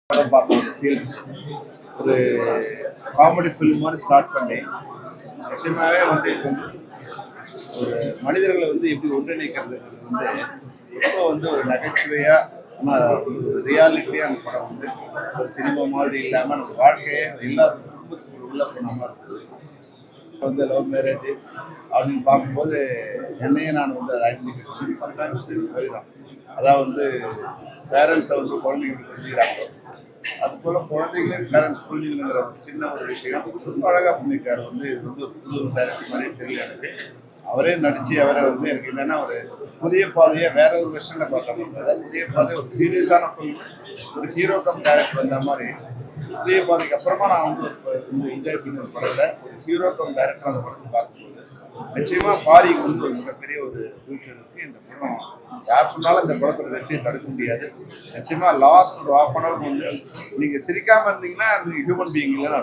படம் பார்த்தோம். ஃபீல் ஒரு காமெடி ஃபில்ம் மாதிரி ஸ்டார்ட் பண்ணி நிச்சயமாகவே வந்து இது வந்து ஒரு மனிதர்களை வந்து எப்படி ஒன்றிணைக்கிறதுங்கிறது வந்து ரொம்ப வந்து ஒரு நகைச்சுவையாக ஆனால் ஒரு ரியாலிட்டியாக அந்த படம் வந்து ஒரு சினிமா மாதிரி இல்லாமல் நம்ம வாழ்க்கையே எல்லாரும் குடும்பத்துக்குள்ள உள்ள போன மாதிரி இருக்குது. வந்து லவ் மேரேஜ் அப்படின்னு பார்க்கும்போது என்னையே நான் வந்து அதை ஐடென்டிஃபை பண்ணி சம்டைம்ஸ் இது மாதிரி தான். அதாவது வந்து பேரண்ட்ஸை வந்து குழந்தைங்க புரிஞ்சுக்கிறாங்களோ அதுபோல் குழந்தைங்களையும் பேரண்ட்ஸ் புரிஞ்சுக்கணுங்கிற ஒரு சின்ன ஒரு விஷயம் ரொம்ப அழகாக பண்ணியிருக்காரு. வந்து இது வந்து ஒரு புது டைரக்டர் மாதிரி தெரியல எனக்கு. அவரே நடித்து அவரை வந்து எனக்கு என்னென்னா ஒரு புதிய பாதையை வேற ஒரு வெர்ஷனில் பார்த்தாங்க. அதாவது புதிய பாதை ஒரு சீரியஸான ஃபில்ம், ஒரு ஹீரோ கம் டைரக்டர் வந்த மாதிரி புதிய பாதைக்கு அப்புறமா நான் வந்து ஒரு என்ஜாய் பண்ணி ஒரு படத்தில் ஒரு ஹீரோ கம் டைரக்டர் அந்த படத்தை பார்க்கும்போது நிச்சயமாக பாரிக்கு வந்து ஒரு மிகப்பெரிய ஒரு ஃபியூச்சர் இருக்குது. இந்த படம் யார் சொன்னாலும் இந்த படத்தோட வெற்றியை தடுக்க முடியாது. நிச்சயமாக லாஸ்ட் ஒரு ½ வந்து நீங்கள் சிரிக்காமல் இருந்தீங்கன்னா நீங்கள் ஹியூமன் பீயிங் இல்லைன்னு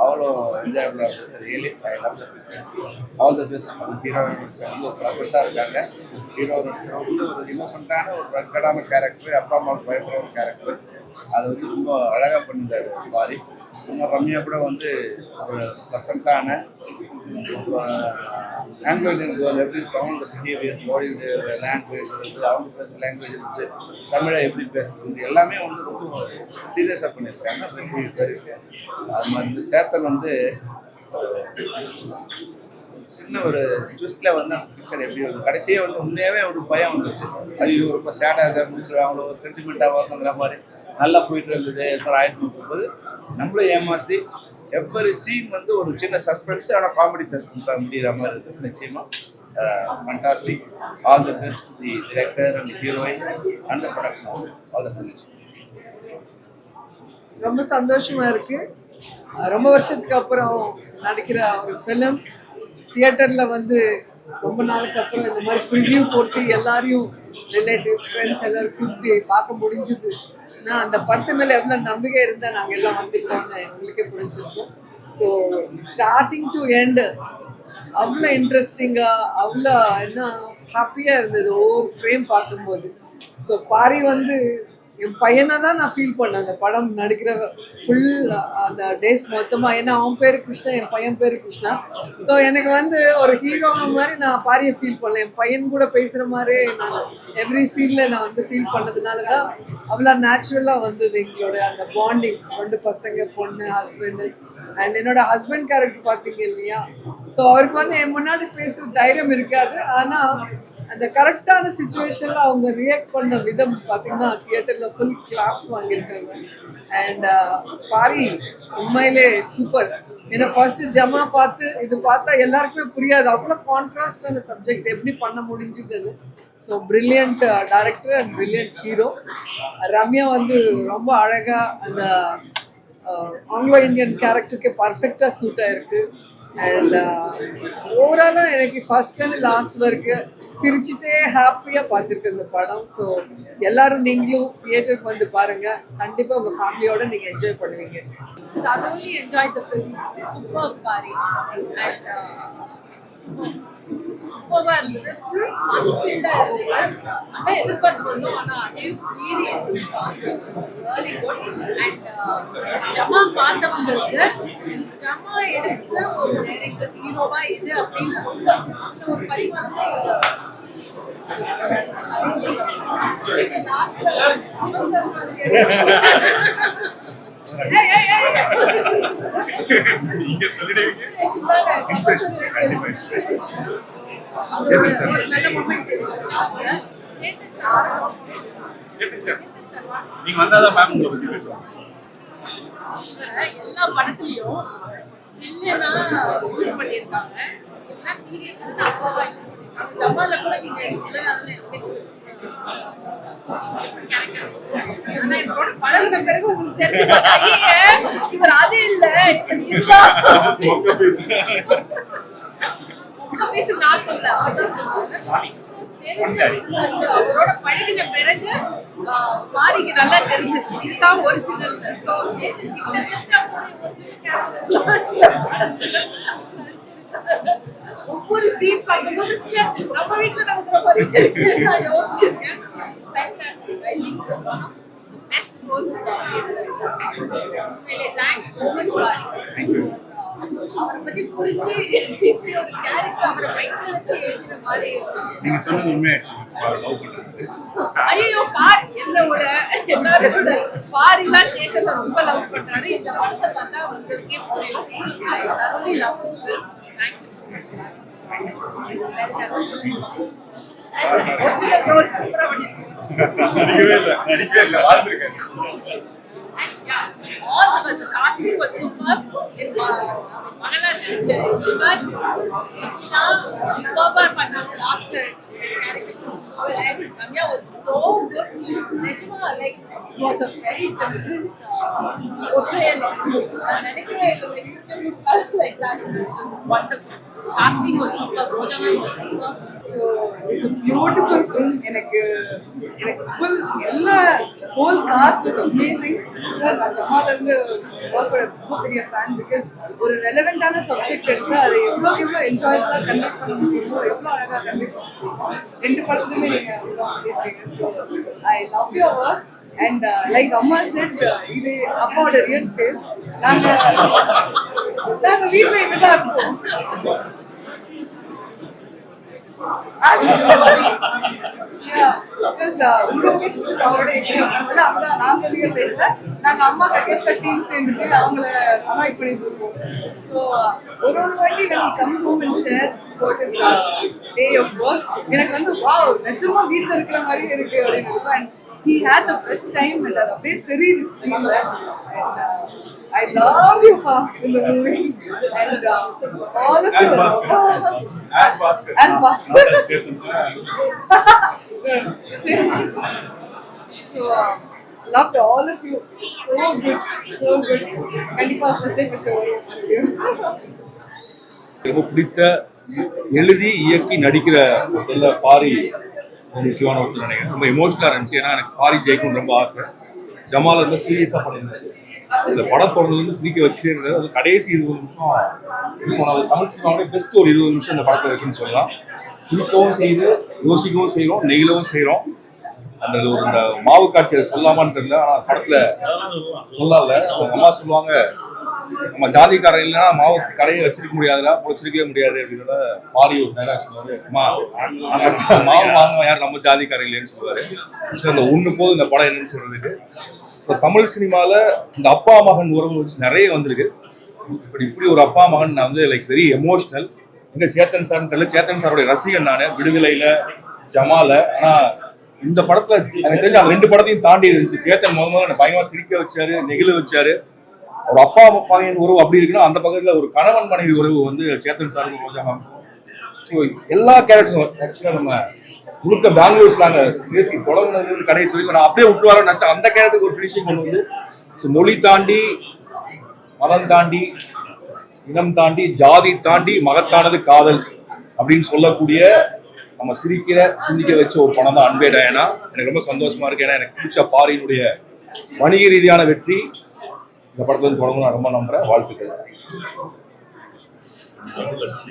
அவ்வளோ என்ஜாயபுளாக இருந்தது. Really I love the film. All the best. Hero நடிச்சவங்க ஒரு பர்ஃபெக்டாக இருக்காங்க. ஹீரோ நடிச்சவங்க வந்து ஒரு இன்னசென்ட்டான ஒரு ரக்கடான கேரக்டர், அப்பா அம்மாவுக்கு பயப்படுற ஒரு கேரக்டர், அதை வந்து ரொம்ப அழகாக பண்ணியிருந்தார் பாரி. இன்னும் ரம்யா கூட வந்து ஒரு ப்ளசண்ட்டான ஆங்கிலோ இந்தியன் கேர்ள் எப்படி அவங்க பிஹேவியர், பாடி லாங்குவேஜ் வந்து அவங்க பேசுகிற லாங்குவேஜ் வந்து தமிழை எப்படி பேசுகிறது எல்லாமே வந்து ரொம்ப சீரியஸாக பண்ணியிருக்காங்க. வெரி வெரி அது மாதிரி வந்து சேத்தன் வந்து சின்ன ஒரு ட்விஸ்ட்டில் வந்து அந்த பிக்சர் எப்படி வருது கடைசியே வந்து உண்மையாகவே ஒரு பயம் வந்துருச்சு. ஐயோ ரொம்ப சேடாக இதை முடிச்சிருவாங்களோ ஒரு சென்டிமெண்ட்டாக வரணுங்கிற மாதிரி நல்லா போயிட்டு இருந்தது. இது மாதிரி ஆயிட்டு போகும்போது நம்மளை ஏமாற்றி எவ்வொரு சீன் வந்து ஒரு சின்ன சஸ்பென்ஸ் ஆனால் காமெடி சஸ்பென்ஸாக முடிகிற மாதிரி இருக்குது. நிச்சயமாக fantastic. All the best the director and heroine and the production house. All the best. ரொம்ப சந்தோஷமா இருக்கு. ரொம்ப வருஷத்துக்கு அப்புறம் நடிக்கிற ஒரு ஃபிலிம் தியேட்டரில் வந்து ரொம்ப நாளுக்கு அப்புறம் இந்த மாதிரி ப்ரிவ்யூ போட்டு எல்லாரையும் ரிலேட்டிவ்ஸ் ஃப்ரெண்ட்ஸ் எல்லோரும் கூப்பிட்டு பார்க்க முடிஞ்சுது. ஆனால் அந்த படத்து மேலே எவ்வளோ நம்பிக்கை இருந்தால் நாங்கள் எல்லாம் வந்துட்டோம்னு எங்களுக்கே புரிஞ்சிருக்கோம். ஸோ ஸ்டார்டிங் டு எண்டு அவ்வளோ இன்ட்ரெஸ்டிங்காக அவ்வளோ என்ன ஹாப்பியாக இருந்தது ஒவ்வொரு ஃப்ரேம் பார்க்கும்போது. ஸோ பாரி வந்து என் பையனை தான் நான் ஃபீல் பண்ணேன் அந்த படம் நடிக்கிற ஃபுல் அந்த டேஸ் மொத்தமாக. ஏன்னா அவன் பேர் கிருஷ்ணா, என் பையன் பேர் கிருஷ்ணா. ஸோ எனக்கு வந்து ஒரு ஹீரோ மாதிரி நான் பாரியை ஃபீல் பண்ணேன். என் பையன் கூட பேசுகிற மாதிரி நான் எவ்ரி சீனில் நான் வந்து ஃபீல் பண்ணதுனால தான் அவ்வளோ நேச்சுரலாக வந்தது எங்களோட அந்த பாண்டிங். 2 பசங்க, பொண்ணு, ஹஸ்பண்டு. அண்ட் என்னோட ஹஸ்பண்ட் கேரக்டர் பார்த்தீங்க இல்லையா, ஸோ அவருக்கு வந்து என் முன்னாடி பேசுகிற தைரியம் இருக்காது. ஆனால் அந்த கரெக்டான சுச்சுவேஷனில் அவங்க ரியாக்ட் பண்ண விதம் பார்த்தீங்கன்னா தியேட்டரில் ஃபுல் கிளாப்ஸ் வாங்கியிருக்காங்க. அண்ட் பாரி உண்மையிலே சூப்பர். ஏன்னா ஃபர்ஸ்ட்டு ஜமா பார்த்து இது பார்த்தா எல்லாருக்குமே புரியாது, அவ்வளோ கான்ட்ராஸ்டான சப்ஜெக்ட் எப்படி பண்ண முடிஞ்சுது. So brilliant director and brilliant hero. Ramya வந்து ரொம்ப அழகாக அந்த ஆங்கிலோ இந்தியன் கேரக்டருக்கு பர்ஃபெக்டாக சூட் ஆகிருக்கு. அண்ட் ஓவராலாக எனக்கு ஃபர்ஸ்ட்லேருந்து லாஸ்ட் வரைக்கும் சிரிச்சுட்டே ஹாப்பியாக பார்த்துருக்கு இந்த படம். ஸோ எல்லாரும் நீங்களும் தியேட்டருக்கு வந்து பாருங்கள். கண்டிப்பாக உங்கள் ஃபேமிலியோடு நீங்கள் என்ஜாய் பண்ணுவீங்க. thoroughly enjoyed the film. Superb Pari. And சூப்பராக இருந்தது. ஃபுல் ஃபன்ஃபில்டாக இருந்தது. ஆனால் எதிர்பார்த்து வந்தோம், ஆனால் அதையும் மீறி இருந்துச்சு. Really good. அண்ட் ஜமா பார்த்தவங்களுக்கு ஜமா எடுத்த ஒரு டைரக்டர் ஹீரோவா இது அப்படின்னு ஒரு பரிமாணம் எல்லா படத்துலயும் வில்லனா யூஸ் பண்ணிருக்காங்க. சீரியஸா அப்பாவா யூஸ் பண்ணிருக்காங்க. ஜமால கூட நீங்க ஆனா இவரோட பழகின பிறகு உங்களுக்கு தெரிஞ்சு இவர் அது இல்ல நான் சொல்ல அவர்தான் சொல்லுவேன். அவரோட பழகின பிறகு பாரிக்கு நல்லா தெரிஞ்சிருச்சு இதுதான் ஒரிஜினல். ஸோ ஒவ்வொரு சீன் பார்க்கும்போது நம்ம வீட்டில் நடக்கிற மாதிரி நான் யோசிச்சிருக்கேன். Fantastic. I think it's one of best roles thanks so much Paari. அவரை பத்தி புரிஞ்சு இப்படி ஒரு கேரக்டர் அவரை மைண்ட்ல வச்சு எழுதின மாதிரி இருந்துச்சு. நீங்க சொன்னது உண்மையாச்சு லவ் பண்றது. ஐயோ பாரி என்னோட எல்லாரோட பாரி தான் சேத்தனை ரொம்ப லவ் பண்றாரு. இந்த படத்தை பார்த்தா உங்களுக்கே புரியும். I thoroughly love this film. Thank you so much. Original role சூப்பரா பண்ணிருக்கீங்க. நடிக்கவே இல்ல வாழ்ந்துருக்கேன். And yeah, all the casting was superb. In Manala Ishwar, last character, and Ramya was so good. Nijma, like, it was a very different portrayal of you. And I think you felt like that. It was wonderful. Casting was superb. Roja ma'am was superb. So it's a beautiful film. எனக்கு full எல்லா whole cast was amazing. Sir நான் ஜமால இருந்து ஒர்க்கோட ரொம்ப பெரிய fan. Because ஒரு ரெலவெண்டான subject எடுத்து அதை எவ்வளோ என்ஜாயபுளாக கன்வெர்ட் பண்ண முடியுமோ எவ்வளோ அழகாக கன்வெர்ட் பண்ண முடியுமோ ரெண்டு படத்துக்குமே நீங்கள் அவ்வளோ பண்ணியிருக்கீங்க. So I love your work. And like அம்மா செட் இது அப்பாவோட ரியல் ஃபேஸ். நாங்கள் வீட்டில் இப்படி தான் இருப்போம். நாங்க அம்மா கெஸ்ட் டீம் சேர்ந்துட்டு அவங்கள அவாய்ட் பண்ணிட்டு இருக்கோம். ஸோ ஒரு வாட்டி when he comes home and shares what his day of work, எனக்கு வந்து வாவ் நிஜமா வீட்டில் இருக்கிற மாதிரி இருக்கு அப்படின்னு இருக்கும். And he had the best time and அது அப்படியே தெரியுது ஸ்க்ரீன்ல. I love you pa in the movie and all of you As Bhaskar. So loved all of you. So good. கண்டிப்பா first day first show. ரொம்ப பிடித்த எழுதி இயக்கி நடிக்கிற முதல்ல பாரி முக்கியமான ஒருத்தர் நினைக்கிறேன். ரொம்ப எமோஷனலாக இருந்துச்சு. ஏன்னா எனக்கு பாரி ஜெயிக்கணும்னு ரொம்ப ஆசை. ஜமால் ரொம்ப சீரியஸாக பண்ணியிருந்தாரு. இந்த படம் தொடர்ந்து சிரிக்க வச்சுட்டே இருந்தாரு. அது கடைசி 20 நிமிஷம் அது தமிழ் சினிமாவோட பெஸ்ட் ஒரு 20 நிமிஷம் இந்த படத்தில் இருக்குன்னு சொல்லலாம். சிரிக்கவும் செய்து யோசிக்கவும் செய்கிறோம், நெகிழவும் செய்கிறோம். அந்த ஒரு இந்த மாவு காய்ச்சல் சொல்லாமான்னு தெரியல. ஆனால் படத்தில் சொல்லல. அவங்க அம்மா சொல்லுவாங்க, நம்ம ஜாதிக்காரன் இல்லைன்னா மாவு கடையை வச்சிருக்க முடியாதுல, பொழைச்சிருக்கவே முடியாது அப்படின்றத மாறி ஒரு டைலாக் சொல்லுவாரு. மாவு வாங்க யார் நம்ம ஜாதிக்காரன் இல்லைன்னு சொல்லுவாரு. அந்த ஒன்று போது இந்த படம் என்னன்னு சொல்றதுக்கு. இப்போ தமிழ் சினிமாவில் இந்த அப்பா மகன் உறவு வச்சு நிறைய வந்திருக்கு. இப்படி ஒரு அப்பா மகன் நான் வந்து லைக் வெரி எமோஷ்னல். எங்க சேத்தன் சார்னு தெரியல, சேத்தன் சாரோடைய ரசிகன் நான் விடுதலையில ஜமால. ஆனால் இந்த படத்துல எனக்கு தெரிஞ்ச அந்த 2 படத்தையும் தாண்டி இருந்துச்சு. சேத்தன் முதல்ல என்னை பயங்கரமா சிரிக்க வச்சாரு, நெகிழ வச்சாரு. ஒரு அப்பா பையன் உறவு அப்படி இருக்குன்னா அந்த பக்கத்துல ஒரு கணவன் மனைவி உறவு வந்து சேத்தன் சார் ரோஜா மேம். ஸோ எல்லா கேரக்டரும் ஆக்சுவலாக நம்ம முழுக்க பெங்களூர்ஸ்ல நாங்கள் பேசி தொடங்குனது கடைசி வரைக்கும் நான் அப்படியே விட்டுவாரோன்னு நினச்சேன். அந்த கேரக்டருக்கு ஒரு ஃபினிஷிங் கொண்டு வந்து ஸோ மொழி தாண்டி, மதம் தாண்டி, இனம் தாண்டி, ஜாதி தாண்டி மகத்தானது காதல் அப்படின்னு சொல்லக்கூடிய நம்ம சிந்திக்க வச்ச ஒரு படம் தான் அன்பே டயானா. எனக்கு ரொம்ப சந்தோஷமா இருக்கு. ஏன்னா எனக்கு பிடிச்ச பாரியினுடைய வணிக ரீதியான வெற்றி இந்த படத்துல இருந்து தொடங்கும் நான் ரொம்ப நம்புறேன். வாழ்த்துக்கள்.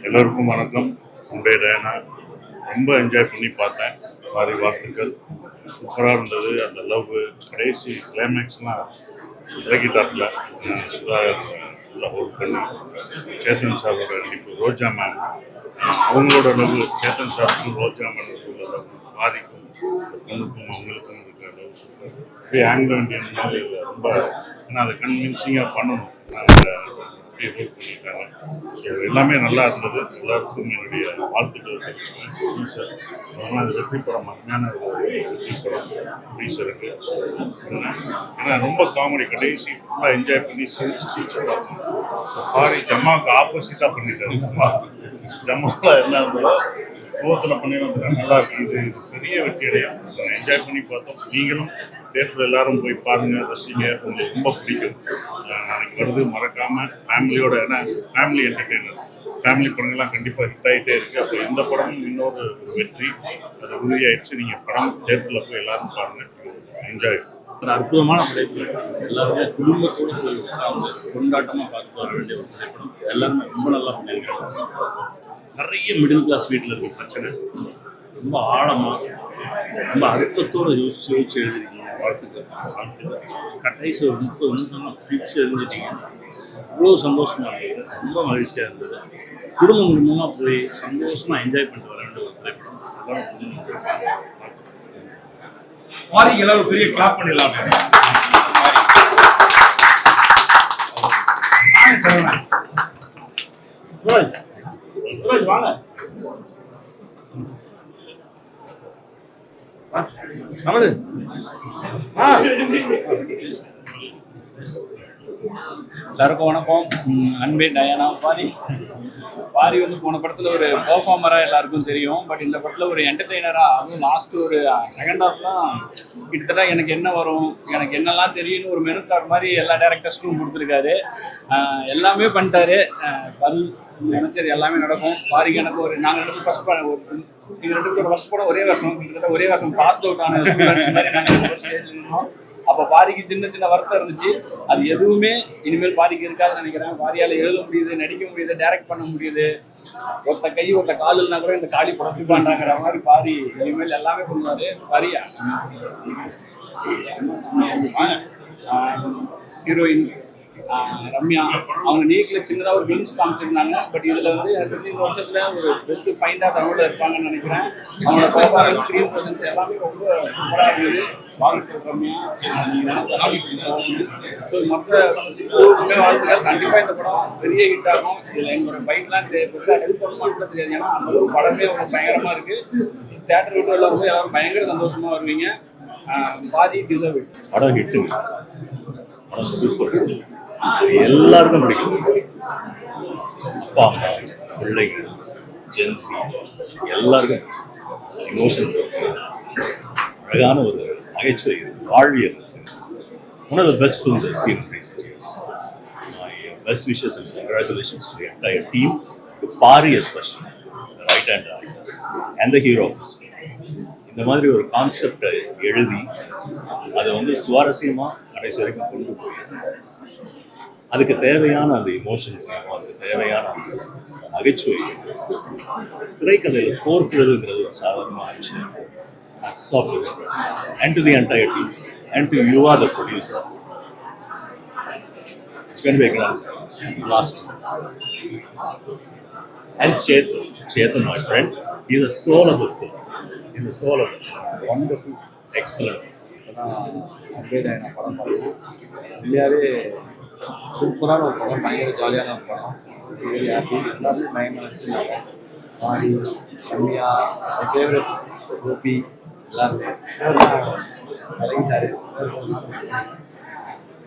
எல்லோருக்கும் வணக்கம். அன்பே டயானா ரொம்ப என்ஜாய் பண்ணி பார்த்தேன். பாரி வாழ்த்துக்கள். சூப்பராக இருந்தது. அந்த லவ் கடைசி கிளைமேக்ஸ்லாம் இறக்கிட்டாப்புல சுதாகர் ஃபுல்லாக ஒர்க் பண்ணி, சேத்தன் சாரோட நடிப்பு, ரோஜா மேம் அவங்களோட லவ், சேத்தன் சாருக்கும் ரோஜா மேம் லவ், பாரிக்கும் பொண்ணுக்கும் அவங்களுக்கும் இருக்கிற லவ் சூப்பர். அப்படியே ஆங்கிலோ இண்டியன் மாதிரி ரொம்ப, ஏன்னா அதை கன்வின்சிங்காக பண்ணணும். அப்படியே ஒர்க் பண்ணியிருக்காங்க. ஸோ எல்லாமே நல்லா இருந்தது. எல்லாருக்கும் என்னுடைய வாழ்த்துக்கள் தெரிவிச்சுக்கேன். சார் அதனால் அது வெற்றி படம், அருமையான ஒரு வெற்றி படம் ப்ரீசருக்கு. ஸோ ஏன்னா ரொம்ப காமெடி, கடைசி ஃபுல்லாக என்ஜாய் பண்ணி சிரிச்சு பார்த்தோம். ஸோ பாரி ஜம்மாவுக்கு ஆப்போசிட்டாக பண்ணிட்டாரு. ஜம்மாவில் என்ன இருந்ததோ கோவத்தில் பண்ணி வந்துட்டாங்க. நல்லா இருக்கு. இது பெரிய வெற்றி அடையும். என்ஜாய் பண்ணி பார்த்தோம். நீங்களும் தேட்டரில் எல்லாரும் போய் பாருங்க, ரசிங்க. உங்களுக்கு ரொம்ப பிடிக்கும். நாளைக்கு வருது, மறக்காம ஃபேமிலியோட. ஏன்னா ஃபேமிலி என்டர்டெய்னர், ஃபேமிலி படங்கள்லாம் கண்டிப்பாக ஹிட் ஆகிட்டே இருக்கு. அப்போ இந்த படமும் இன்னொரு வெற்றி, அது உறுதியாயிடுச்சு. நீங்கள் படம் தேட்டரில் போய் எல்லாரும் பாருங்க, என்ஜாய். ஒரு அற்புதமான படைப்பு. எல்லாருமே குடும்பத்தோடு சேர்ந்து கொண்டாட்டமாக பார்த்துட்டு வர வேண்டிய ஒரு திரைப்படம். எல்லாருமே ரொம்ப நல்லா பண்ணியிருக்காங்க. நிறைய மிடில் கிளாஸ் வீட்டில் இருக்க பிரச்சனை, ரொம்ப ஆழமாக ரொம்ப அர்த்தத்தோடு யோசிச்சு எழுதிருக்கீங்க. வாழ்த்துக்கள். கடைசி ஒரு 30 நிமிஷம் பிரித்து எழுதிட்டீங்க. இவ்வளோ சந்தோஷமாக இருந்தது, ரொம்ப மகிழ்ச்சியாக இருந்தது. குடும்பமாக போய் சந்தோஷமாக என்ஜாய் பண்ணிட்டு வர வேண்டிய ஒரு திரைப்படம். பாரிக்கு எல்லாரும் பெரிய கிளாப் பண்ணிடலாம். வாங்க நமது எல்லாருக்கும் வணக்கம். அன்பே டயானா. பாரி வந்து போன படத்தில் ஒரு பெர்ஃபார்மராக எல்லாருக்கும் தெரியும். பட் இந்த படத்தில் ஒரு என்டர்டெய்னராக, அதுவும் லாஸ்ட் ஒரு செகண்ட் ஹாஃப்லாம் கிட்டத்தட்ட எனக்கு என்ன வரும், எனக்கு என்னெல்லாம் தெரியும்னு ஒரு மெனு கார்டு மாதிரி எல்லா டேரக்டர்ஸ்க்கும் கொடுத்துருக்காரு. எல்லாமே பண்ணிட்டாரு. நினச்சது எல்லாமே நடக்கும். பாரிக்கு எனக்கு ஒரு நாங்கள் 2 பேரும் ஃபஸ்ட் படம், நீங்கள் 2 பேரும் ஃபஸ்ட் படம் ஒரே வருஷம், கிட்டத்தட்ட ஒரே வருஷம் பாஸ்ட் அவுட் ஆன ஸ்டூடெண்ட்ஸ் மாதிரி நாங்கள் ஸ்டேஜில் இருந்தோம். அப்போ பாரிக்கு சின்ன சின்ன வருத்தம் இருந்துச்சு. அது எதுவுமே இனிமேல் பாரிக்கு இருக்காதுன்னு நினைக்கிறேன். பாரியால் எழுத முடியுது, நடிக்க முடியுது, டைரக்ட் பண்ண முடியுது. ஒருத்த கை ஒருத்த காலுன்னா கூட இந்த காலி படத்துக்காண்டாங்கிற மாதிரி பாரி இனிமேல் எல்லாமே பண்ணுவார். பாரியா ஹீரோயின் ரம்யா அவங்க நீக்கில் சின்னதாக ஒரு ஃபிலிம்ஸ் காமிச்சிருந்தாங்க. பட் இதில் வந்து எனக்கு இந்த வருஷத்தில் ஒரு பெஸ்ட்டு ஃபைண்டாக தமிழில் இருப்பாங்கன்னு நினைக்கிறேன். அவங்களோட பெர்ஃபார்மன்ஸ், ஸ்க்ரீன் ப்ரெசன்ஸ் எல்லாமே ரொம்ப சூப்பராக இருந்தது. வாழ்த்துக்கள் ரம்யா, நீங்கள் நினச்ச. ஸோ மற்ற வாழ்த்துக்கள். கண்டிப்பாக இந்த படம் பெரிய ஹிட் ஆகும். இதில் எங்களோட பைக்லாம் பெருசாக ஹெல்ப் பண்ணணும்னு கூட தெரியாது. ஏன்னா அந்த அளவுக்கு படமே ரொம்ப பயங்கரமாக இருக்குது. தேட்டர் விட்டு எல்லாருமே எல்லாரும் பயங்கர சந்தோஷமாக வருவீங்க. பாதி டிசர்வ் இட். படம் ஹிட்டுங்க, படம் சூப்பர், எல்லாருக்கும் பிடிக்கும். அப்பா அம்மா பிள்ளைகள் ஜென்சி எல்லாருக்கும் இமோஷன்ஸ் இருக்கு. அழகான ஒரு நகைச்சுவை இருக்கு, வாழ்வியல் இருக்கு. One of the best films I've seen in recent years. My best wishes and congratulations to the entire team, to Pari especially, the right hand actor and the hero of this film. இந்த மாதிரி ஒரு கான்செப்டை எழுதி அதை வந்து சுவாரஸ்யமாக கடைசி வரைக்கும் கொண்டு போய் அதுக்கு தேவையான அந்த இமோஷன்ஸையும் அதுக்கு தேவையான அந்த நகைச்சுவையும் திரைக்கதையில் கோர்க்கிறதுங்கிறது ஒரு சாதாரணமான விஷயம். Hats off to them and to the entire team and to you are the producer. It's going to be a grand success. Last. And Chetan, my friend, he's the soul of the film. He's the soul of the film. Wonderful, excellent. Update ஆகின படம் பார்க்கணும். உண்மையாகவே சூப்பரான ஒரு படம், பயங்கர ஜாலியான ஒரு படம். Very happy. எல்லாருமே பயங்கர நடிச்சிருந்தாங்க. சாரி, ரம்யா, என் ஃபேவரட் கோபி, எல்லாருமே சார் கலங்கிட்டாரு. சார்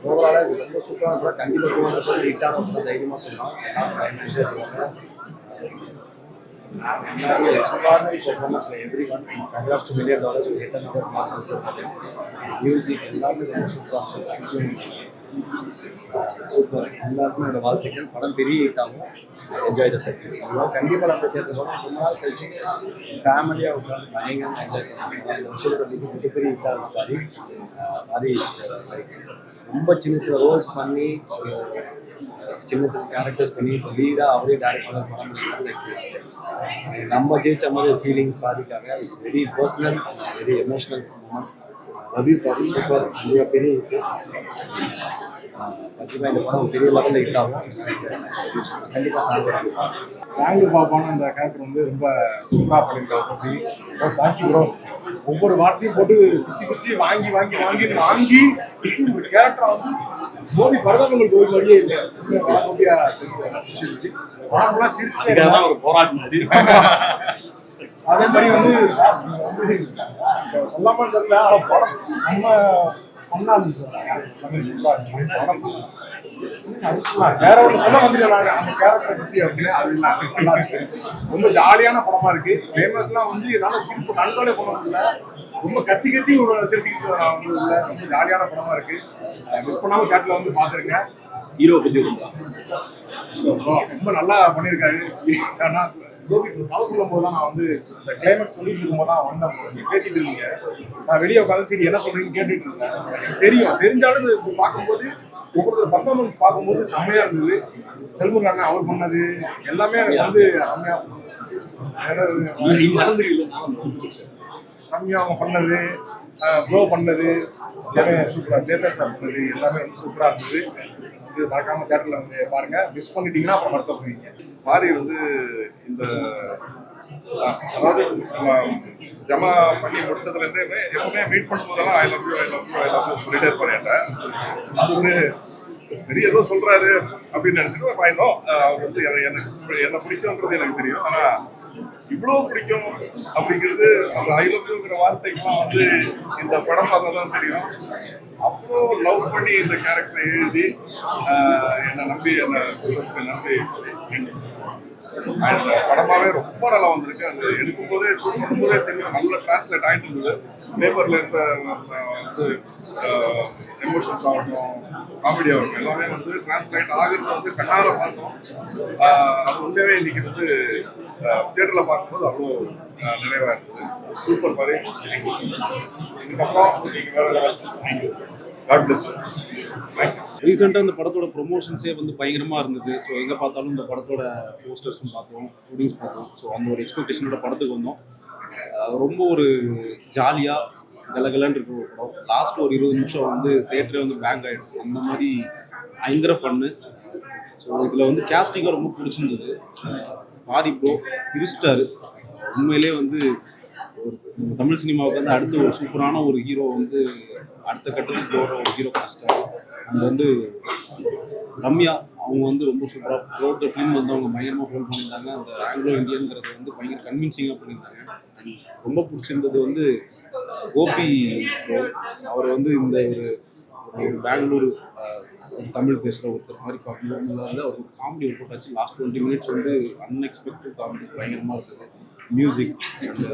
ஓவராலாக ரொம்ப சூப்பரான படம். கண்டிப்பாக 200% ஹிட்டான படம் தைரியமாக சொல்லலாம். எல்லாரும் பயங்கர என்ஜாய் பண்ணுவாங்க. Extraordinary performance by everyone. Congrats to $1 million. We hit another blockbuster for them. Music, எல்லாருமே சூப்பராக சூப்பர். எல்லாருக்கும் என்னோட வாழ்த்துக்கள். படம் பெரிய ஹிட் ஆகும். Enjoy the success. கண்டிப்பாக நம்ம தேட்டர் போகிறோம். ரொம்ப நாள் கழிச்சு ஃபேமிலியாக உட்காந்து பயங்கரமாக என்ஜாய் பண்ணுவாங்க. இந்த வருஷத்தோட மிகப்பெரிய ஹிட்டாக இருக்கும் பாரி. பாரி லைக் ரொம்ப சின்ன சின்ன ரோல்ஸ் பண்ணி சின்ன சின்ன கேரக்டர்ஸ் பண்ணி இப்போ லீடாக அவரே டைரக்ட் பண்ண படம் லைக் நம்ம ஜெயிச்ச மாதிரி ஒரு ஃபீலிங் பாதிக்காக. It's very personal, very emotional moment. Ravi Bari super. நிறைய பெரிய ஹிட்டு. கண்டிப்பாக இந்த படம் பெரிய லெவலில் ஹிட் ஆகும். கண்டிப்பாக ஃபேமிலி பாப்பான அந்த கேரக்டர் வந்து ரொம்ப சூப்பராக பண்ணியிருக்காரு. Thank you bro. ஒவ்வொரு வார்த்தையும் போட்டு குச்சி வாங்கி ஒரு கேரக்டரை வந்து மோடி பரதாமங்கள் கோவில் வழியே இல்லை. படம்லாம் சிரிச்சுட்டே ஒரு போராட்டம். அதே மாதிரி வந்து சொல்லாமல் தெரியல, படம் நம்ம சொன்னா வேற ஒன்று சொல்ல வந்துருக்காங்க அந்த கேரக்டரை பற்றி அப்படின்னு. அது நல்லா இருக்கு. ரொம்ப ஜாலியான படமா இருக்கு. கிளைமேக்ஸ்லாம் வந்து என்னால் சிரிப்பு கண்ட்ரோலே பண்ண முடியல. ரொம்ப கத்தி சிரிச்சுக்கிட்டு இல்லை. ரொம்ப ஜாலியான படமா இருக்கு. மிஸ் பண்ணாமல் தேட்டரில் வந்து பார்த்துருக்கேன். ஹீரோ பற்றி ரொம்ப நல்லா பண்ணியிருக்காரு. ஏன்னா கோபி கதை சொல்லும் போது தான் நான் வந்து இந்த கிளைமேக்ஸ் சொல்லிட்டு இருக்கும்போது தான் வந்தேன். நீங்கள் பேசிட்டு இருந்தீங்க. நான் வெளியே உட்காந்து சரி என்ன சொல்றீங்கன்னு கேட்டுட்டு இருந்தேன். எனக்கு தெரிஞ்சாலும் இது பார்க்கும்போது ஒவ்வொருத்தர் பர்ஃபார்மன்ஸ் பார்க்கும்போது செம்மையா இருந்தது. செல்வன் அண்ணன் அவர் பண்ணது எல்லாமே எனக்கு வந்து ரம்யா ரம்யா அவங்க பண்ணது, ப்ரோ பண்ணது, சூப்பரா ஜேதர் சார் பண்ணது எல்லாமே வந்து சூப்பரா இருந்தது. இது மறக்காம தியேட்டர்ல வந்து பாருங்க. மிஸ் பண்ணிட்டீங்கன்னா அப்புறம் வருத்தம் போவீங்க. மாறி வந்து இந்த அதாவது நம்ம ஜமா பண்ணி முடிச்சதுலேருந்தே எப்பவுமே மீட் பண்ணும்போதெல்லாம் I love you I love you I love you சொல்லிட்டே இருப்பேன். அது ஒரு சரி ஏதோ சொல்றாரு அப்படின்னு நினைச்சிட்டு பயணம் அவர் வந்து எனக்கு என்ன பிடிக்கும்ன்றது எனக்கு தெரியும். ஆனா இவ்வளோ பிடிக்கும் அப்படிங்கிறது அந்த ஐ லவ் யூங்கிற வார்த்தைக்கெல்லாம் வந்து இந்த படம் பார்த்தா தான் தெரியும். அவ்வளோ லவ் பண்ணி இந்த கேரக்டரை எழுதி என்னை நம்பி நம்பி அண்ட் படமாவே ரொம்ப நல்லா வந்திருக்கு. அது எடுக்கும்போதே ஷூட் பண்ணும்போதே தெரியும் நல்ல டிரான்ஸ்லேட் ஆகிட்டு இருந்தது. பேப்பரில் இருந்த வந்து எமோஷன்ஸ் ஆகட்டும் காமெடி ஆகட்டும் எல்லாமே வந்து டிரான்ஸ்லேட் ஆகுறது வந்து கண்ணால பார்த்தோம். அது உண்மையாகவே இன்னைக்கு வந்து தியேட்டரில் பார்க்கும்போது அவ்வளோ நிறைவாக இருந்தது. சூப்பர் மாதிரி இதுக்கப்புறம் நீங்கள் வேறு காட் பிளஸ். ரீசெண்டாக இந்த படத்தோட ப்ரொமோஷன்ஸே வந்து பயங்கரமாக இருந்தது. ஸோ எங்கே பார்த்தாலும் இந்த படத்தோட போஸ்டர்ஸும் பார்த்தோம், ஷூட்டிங்ஸ் பார்த்தோம். ஸோ அந்த ஒரு எக்ஸ்பெக்டேஷனோட படத்துக்கு வந்தோம். ரொம்ப ஒரு ஜாலியாக கலகலன்னு இருக்கிற ஒரு படம். லாஸ்ட் ஒரு 20 நிமிஷம் வந்து தேட்டரே வந்து பேங்க் ஆகிடும். அந்த மாதிரி பயங்கர ஃபன்னு. ஸோ இதில் வந்து கேஸ்டிங்காக ரொம்ப பிடிச்சிருந்தது. பாரி ப்ரோ பிரிச்சிட்டாரு. உண்மையிலே வந்து ஒரு தமிழ் சினிமாவுக்கு வந்து அடுத்த ஒரு சூப்பரான ஒரு ஹீரோ வந்து அடுத்த கட்டத்துக்கு போகிற ஒரு ஹீரோ பிடிச்சிட்டாரு. அங்கே வந்து ரம்யா அவங்க வந்து ரொம்ப சூப்பராக த்ரோட் த ஃபிலிம் வந்து அவங்க பயங்கரமாக ஹோல்ட் பண்ணியிருந்தாங்க. அந்த ஆங்கிலோ இந்தியனுங்கிறத வந்து பயங்கர கன்வின்சிங்காக பண்ணியிருந்தாங்க. ரொம்ப பிடிச்சிருந்தது வந்து கோபி அவர் வந்து இந்த ஒரு பெங்களூர் ஒரு தமிழ் பேசுகிற ஒருத்தர் மாதிரி காமெடி அவர் காமெடி ஒர்க் அவுட் ஆச்சு. லாஸ்ட் 20 மினிட்ஸ் வந்து அன்எக்ஸ்பெக்டட் காமெடி பயங்கரமாக இருந்தது. மியூசிக் அந்த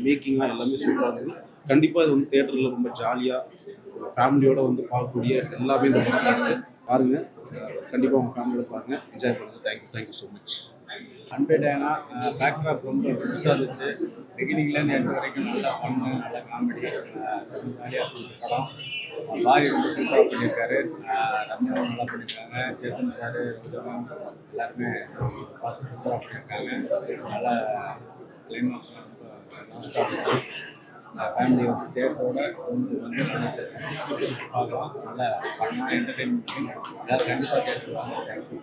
மேக்கிங்காக எல்லாமே சூப்பராக இருந்தது. கண்டிப்பாக இது வந்து தேட்டரில் ரொம்ப ஜாலியாக ஃபேமிலியோடு வந்து பார்க்கக்கூடிய எல்லாமே இந்த படத்தில் இருக்குது. பாருங்கள், கண்டிப்பாக உங்கள் ஃபேமிலியோட பாருங்கள், என்ஜாய் பண்ணுங்கள். Thank you so much. அன்பே டயானா பேக்ட்ராப் ரொம்ப புதுசாக இருந்துச்சு. பிகினிங்லேருந்து எண்டு வரைக்கும் நல்லா ஃபன்னு, நல்லா காமெடி, ஜாலியாக இருந்துச்சு படம். பாரி ரொம்ப சூப்பராக பண்ணியிருக்காரு. ரம்யாவும் நல்லா பண்ணியிருக்காங்க. சேத்தன் சார் ரோஜாவும் எல்லாருமே பார்த்து சூப்பராக பண்ணியிருக்காங்க. நல்லா கிளைமாக்ஸ்லாம் ரொம்ப லாஸ்ட்டாக இருந்துச்சு. ஃபேமிலி வந்து தேட்டரோட வந்து ரசித்து பார்க்கலாம். நல்லா பண்ணால் என்டர்டெயின்மெண்ட் எல்லோரும் கண்டிப்பாக தேட்டர் வாங்க. தேங்க்யூ.